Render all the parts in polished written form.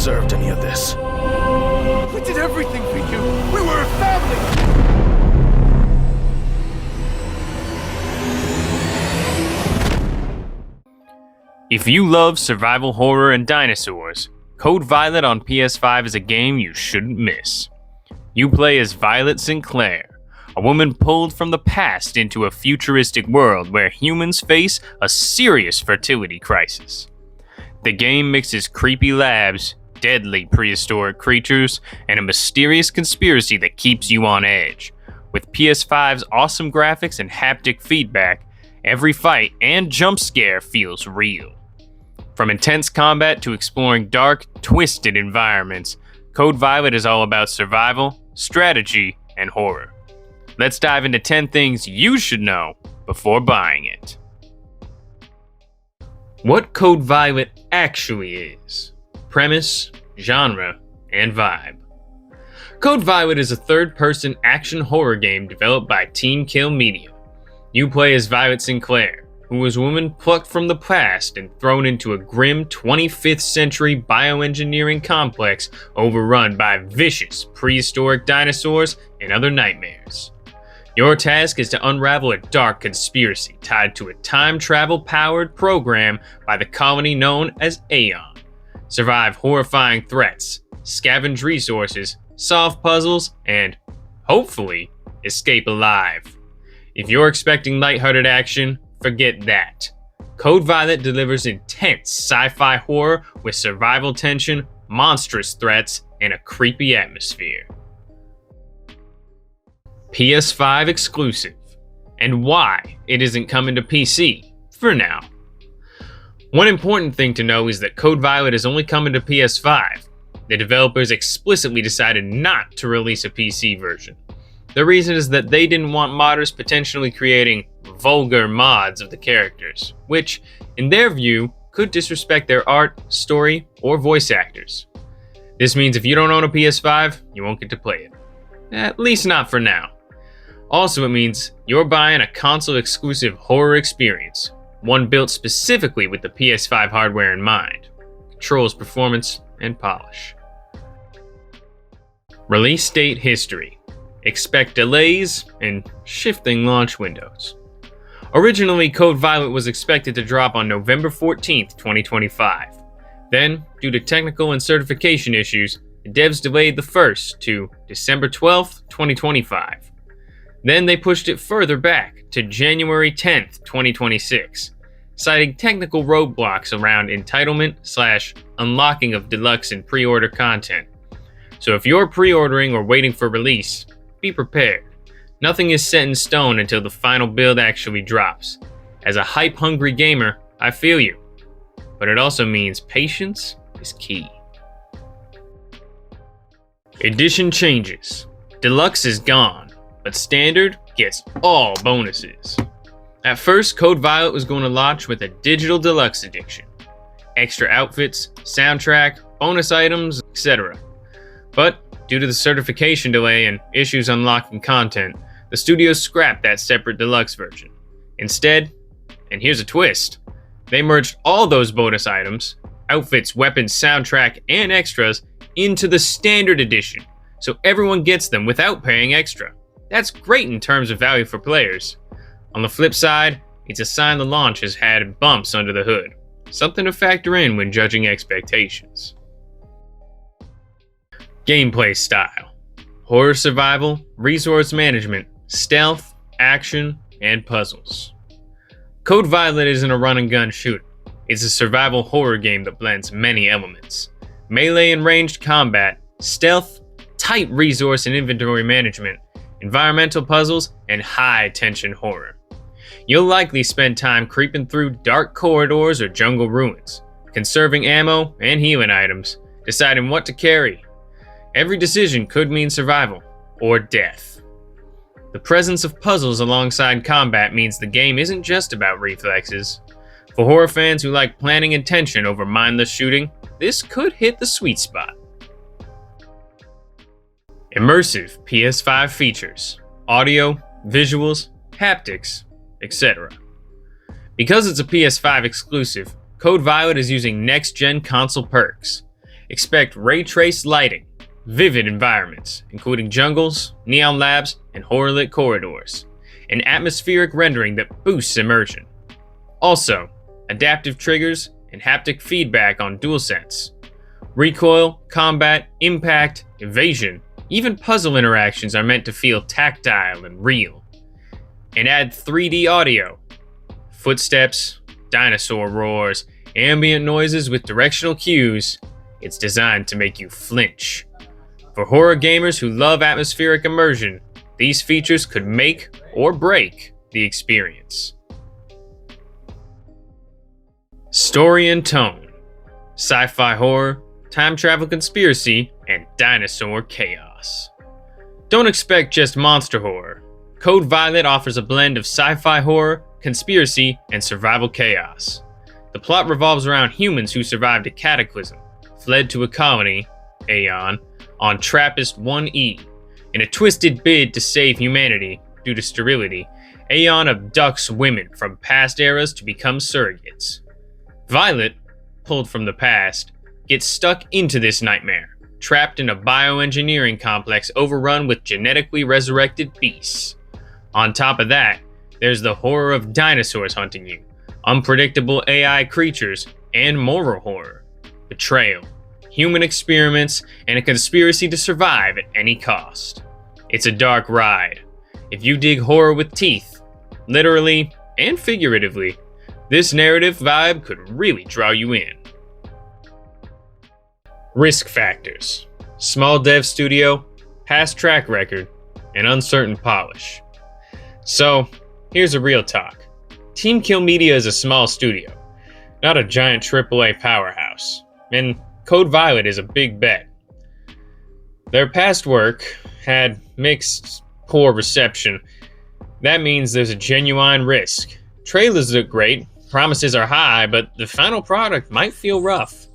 deserved any of this. We did everything for you. We were a family. If you love survival horror and dinosaurs, Code Violet on PS5 is a game you shouldn't miss. You play as Violet Sinclair, a woman pulled from the past into a futuristic world where humans face a serious fertility crisis. The game mixes creepy labs, deadly prehistoric creatures, and a mysterious conspiracy that keeps you on edge. With PS5's awesome graphics and haptic feedback, every fight and jump scare feels real. From intense combat to exploring dark, twisted environments, Code Violet is all about survival, strategy, and horror. Let's dive into 10 things you should know before buying it. What Code Violet actually is. Premise, genre, and vibe. Code Violet is a third-person action horror game developed by Team Kill Media. You play as Violet Sinclair, who was a woman plucked from the past and thrown into a grim 25th century bioengineering complex overrun by vicious prehistoric dinosaurs and other nightmares. Your task is to unravel a dark conspiracy tied to a time travel-powered program by the colony known as Aeon. Survive horrifying threats, scavenge resources, solve puzzles, and, hopefully, escape alive. If you're expecting lighthearted action, forget that. Code Violet delivers intense sci-fi horror with survival tension, monstrous threats, and a creepy atmosphere. PS5 Exclusive, and why it isn't coming to PC for now. One important thing to know is that Code Violet is only coming to PS5. The developers explicitly decided not to release a PC version. The reason is that they didn't want modders potentially creating vulgar mods of the characters, which, in their view, could disrespect their art, story, or voice actors. This means if you don't own a PS5, you won't get to play it. At least not for now. Also, it means you're buying a console-exclusive horror experience, one built specifically with the PS5 hardware in mind. Controls, performance, and polish. Release date history. Expect delays and shifting launch windows. Originally, Code Violet was expected to drop on November 14th, 2025. Then, due to technical and certification issues, the devs delayed the first to December 12th, 2025. Then they pushed it further back to January 10th, 2026, citing technical roadblocks around entitlement/unlocking of Deluxe and pre-order content. So if you're pre-ordering or waiting for release, be prepared. Nothing is set in stone until the final build actually drops. As a hype-hungry gamer, I feel you. But it also means patience is key. Edition changes. Deluxe is gone, but Standard gets all bonuses. At first, Code Violet was going to launch with a digital Deluxe edition. Extra outfits, soundtrack, bonus items, etc. But due to the certification delay and issues unlocking content, the studio scrapped that separate Deluxe version. Instead, and here's a twist, they merged all those bonus items, outfits, weapons, soundtrack, and extras into the Standard Edition, so everyone gets them without paying extra. That's great in terms of value for players. On the flip side, it's a sign the launch has had bumps under the hood, something to factor in when judging expectations. Gameplay style. Horror survival, resource management, stealth, action, and puzzles. Code Violet isn't a run-and-gun shooter. It's a survival horror game that blends many elements. Melee and ranged combat, stealth, tight resource and inventory management, environmental puzzles, and high-tension horror. You'll likely spend time creeping through dark corridors or jungle ruins, conserving ammo and healing items, deciding what to carry. Every decision could mean survival or death. The presence of puzzles alongside combat means the game isn't just about reflexes. For horror fans who like planning and tension over mindless shooting, this could hit the sweet spot. Immersive PS5 features, audio, visuals, haptics, etc. Because it's a PS5 exclusive, Code Violet is using next-gen console perks. Expect ray-traced lighting, vivid environments, including jungles, neon labs, and horror-lit corridors, and atmospheric rendering that boosts immersion. Also, adaptive triggers and haptic feedback on DualSense. Recoil, combat, impact, evasion, even puzzle interactions are meant to feel tactile and real. And add 3D audio. Footsteps, dinosaur roars, ambient noises with directional cues. It's designed to make you flinch. For horror gamers who love atmospheric immersion, these features could make or break the experience. Story and tone, sci-fi horror, time travel conspiracy, and dinosaur chaos. Don't expect just monster horror. Code Violet offers a blend of sci-fi horror, conspiracy, and survival chaos. The plot revolves around humans who survived a cataclysm, fled to a colony, Aeon, on TRAPPIST-1E. In a twisted bid to save humanity due to sterility, Aeon abducts women from past eras to become surrogates. Violet, pulled from the past, gets stuck into this nightmare, trapped in a bioengineering complex overrun with genetically resurrected beasts. On top of that, there's the horror of dinosaurs hunting you, unpredictable AI creatures, and moral horror, betrayal, human experiments, and a conspiracy to survive at any cost. It's a dark ride. If you dig horror with teeth, literally and figuratively, this narrative vibe could really draw you in. Risk factors: small dev studio, past track record, and uncertain polish. So, here's a real talk. Team Kill Media is a small studio, not a giant AAA powerhouse, and Code Violet is a big bet. Their past work had mixed, poor reception. That means there's a genuine risk. Trailers look great, promises are high, but the final product might feel rough.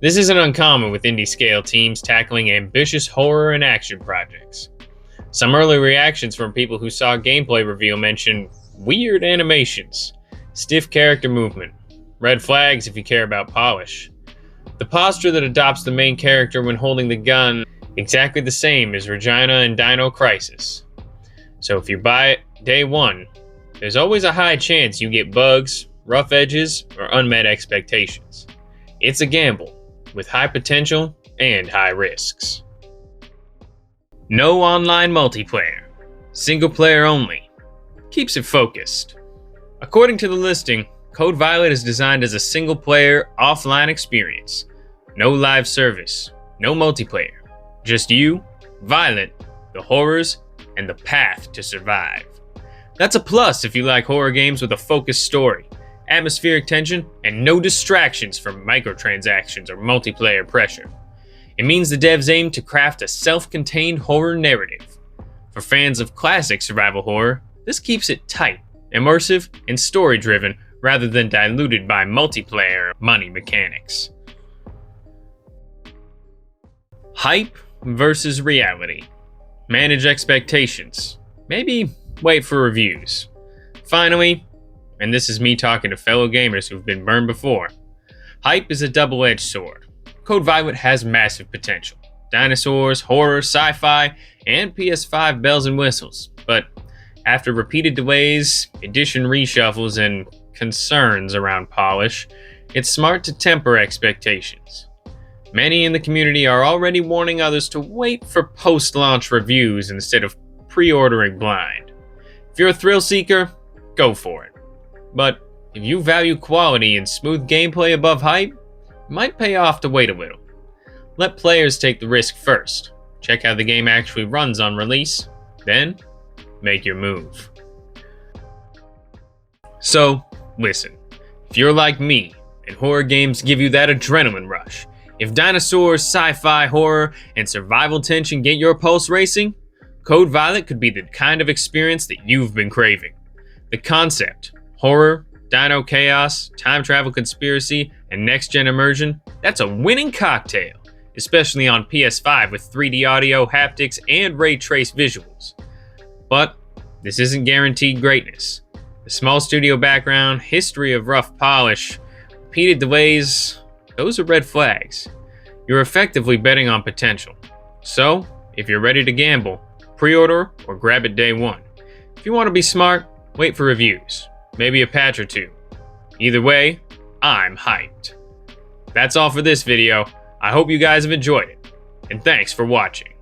This isn't uncommon with indie-scale teams tackling ambitious horror and action projects. Some early reactions from people who saw gameplay reveal mention weird animations, stiff character movement, red flags if you care about polish. The posture that adopts the main character when holding the gun exactly the same as Regina in Dino Crisis. So if you buy it day one, there's always a high chance you get bugs, rough edges, or unmet expectations. It's a gamble, with high potential and high risks. No online multiplayer. Single player only. Keeps it focused. According to the listing, Code Violet is designed as a single player, offline experience. No live service, no multiplayer. Just you, Violet, the horrors, and the path to survive. That's a plus if you like horror games with a focused story, atmospheric tension, and no distractions from microtransactions or multiplayer pressure. It means the devs aim to craft a self-contained horror narrative. For fans of classic survival horror, this keeps it tight, immersive, and story-driven rather than diluted by multiplayer money mechanics. Hype versus reality. Manage expectations. Maybe wait for reviews. Finally, and this is me talking to fellow gamers who've been burned before, hype is a double-edged sword. Code Violet has massive potential. Dinosaurs, horror, sci-fi, and PS5 bells and whistles. But after repeated delays, edition reshuffles, and concerns around polish, it's smart to temper expectations. Many in the community are already warning others to wait for post-launch reviews instead of pre-ordering blind. If you're a thrill seeker, go for it. But if you value quality and smooth gameplay above hype, it might pay off to wait a little. Let players take the risk first. Check how the game actually runs on release, then make your move. So, listen, if you're like me and horror games give you that adrenaline rush, if dinosaurs, sci-fi, horror, and survival tension get your pulse racing, Code Violet could be the kind of experience that you've been craving. The concept, horror, dino chaos, time travel conspiracy, and next-gen immersion, that's a winning cocktail, especially on PS5 with 3D audio, haptics, and ray-traced visuals. But this isn't guaranteed greatness. The small studio background, history of rough polish, repeated delays, those are red flags. you're effectively betting on potential. So, if you're ready to gamble, pre-order or grab it day one. If you want to be smart, wait for reviews, maybe a patch or two. Either way, I'm hyped. That's all for this video. I hope you guys have enjoyed it, and thanks for watching.